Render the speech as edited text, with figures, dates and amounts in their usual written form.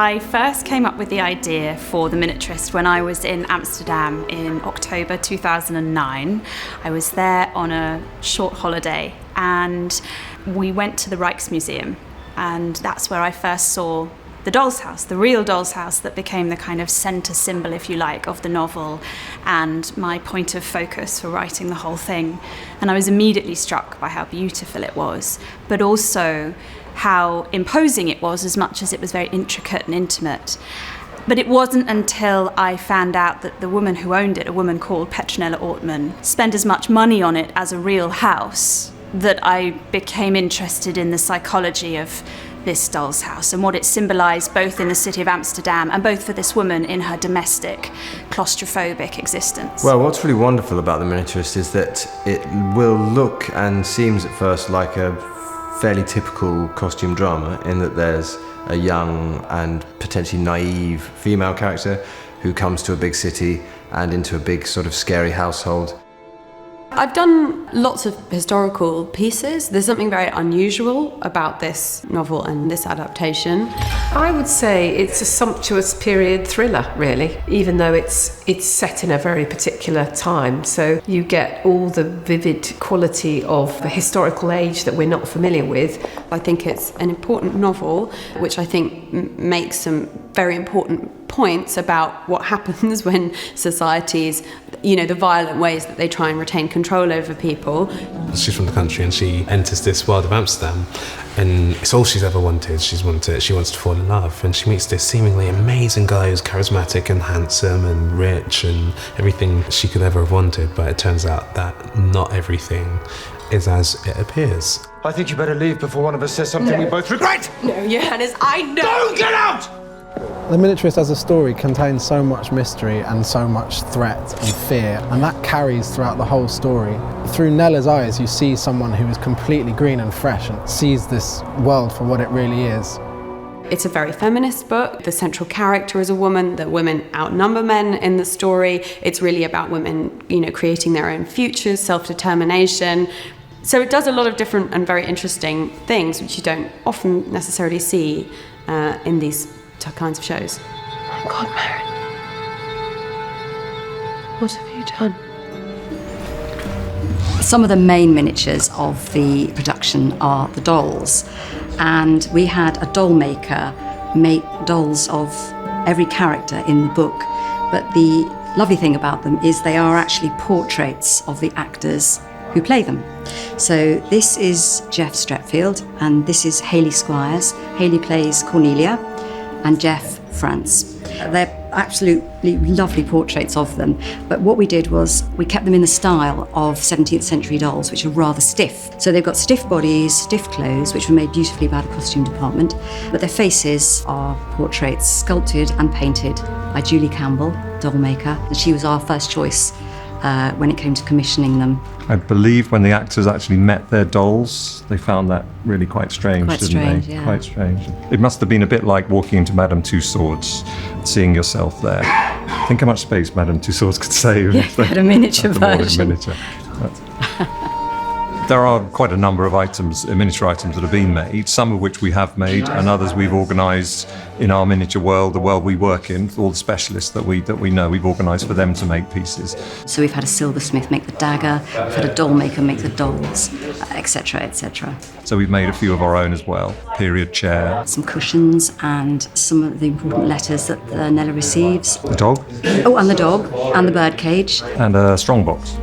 I first came up with the idea for the Miniaturist when I was in Amsterdam in October 2009. I was there on a short holiday and we went to the Rijksmuseum, and that's where I first saw the doll's house, the real doll's house that became the kind of centre symbol, if you like, of the novel and my point of focus for writing the whole thing. And I was immediately struck by how beautiful it was, but also how imposing it was, as much as it was very intricate and intimate. But it wasn't until I found out that the woman who owned it, a woman called Petronella Ortman, spent as much money on it as a real house, that I became interested in the psychology of this doll's house and what it symbolised both in the city of Amsterdam and both for this woman in her domestic, claustrophobic existence. Well, what's really wonderful about The Miniaturist is that it will look and seems at first like a fairly typical costume drama, in that there's a young and potentially naive female character who comes to a big city and into a big sort of scary household. I've done lots of historical pieces. There's something very unusual about this novel and this adaptation. I would say it's a sumptuous period thriller, really, even though it's set in a very particular time. So you get all the vivid quality of the historical age that we're not familiar with. I think it's an important novel, which I think makes some very important points about what happens when societies, the violent ways that they try and retain control over people. She's from the country and she enters this world of Amsterdam, and it's all she's ever wanted. She wants to fall in love, and she meets this seemingly amazing guy who's charismatic and handsome and rich and everything she could ever have wanted, but it turns out that not everything is as it appears. I think you better leave before one of us says something we both regret! No, Johannes, I know! Don't get out! The Miniaturist as a story contains so much mystery and so much threat and fear, and that carries throughout the whole story. Through Nella's eyes, you see someone who is completely green and fresh and sees this world for what it really is. It's a very feminist book. The central character is a woman. The women outnumber men in the story. It's really about women, creating their own futures, self-determination. So it does a lot of different and very interesting things, which you don't often necessarily see in these kinds of shows. Oh God, Maren. What have you done? Some of the main miniatures of the production are the dolls, and we had a doll maker make dolls of every character in the book, but the lovely thing about them is they are actually portraits of the actors who play them. So this is Jeff Stretfield and this is Hayley Squires. Hayley plays Cornelia and Jeff France. They're absolutely lovely portraits of them, but what we did was we kept them in the style of 17th century dolls, which are rather stiff. So they've got stiff bodies, stiff clothes, which were made beautifully by the costume department, but their faces are portraits sculpted and painted by Julie Campbell, doll maker, and she was our first choice when it came to commissioning them. I believe when the actors actually met their dolls, they found that really quite strange, Quite didn't strange, they? yeah. Quite strange. It must have been a bit like walking into Madame Tussauds, seeing yourself there. Think how much space Madame Tussauds could save. Yeah, they had a miniature version. Miniature. There are quite a number of items, miniature items that have been made, some of which we have made and others we've organised in our miniature world, the world we work in, all the specialists that we know, we've organised for them to make pieces. So we've had a silversmith make the dagger, we've had a doll maker make the dolls, etc., etc. So we've made a few of our own as well, period chair. Some cushions and some of the important letters that Nella receives. The dog. Oh, and the dog, and the bird cage. And a strongbox.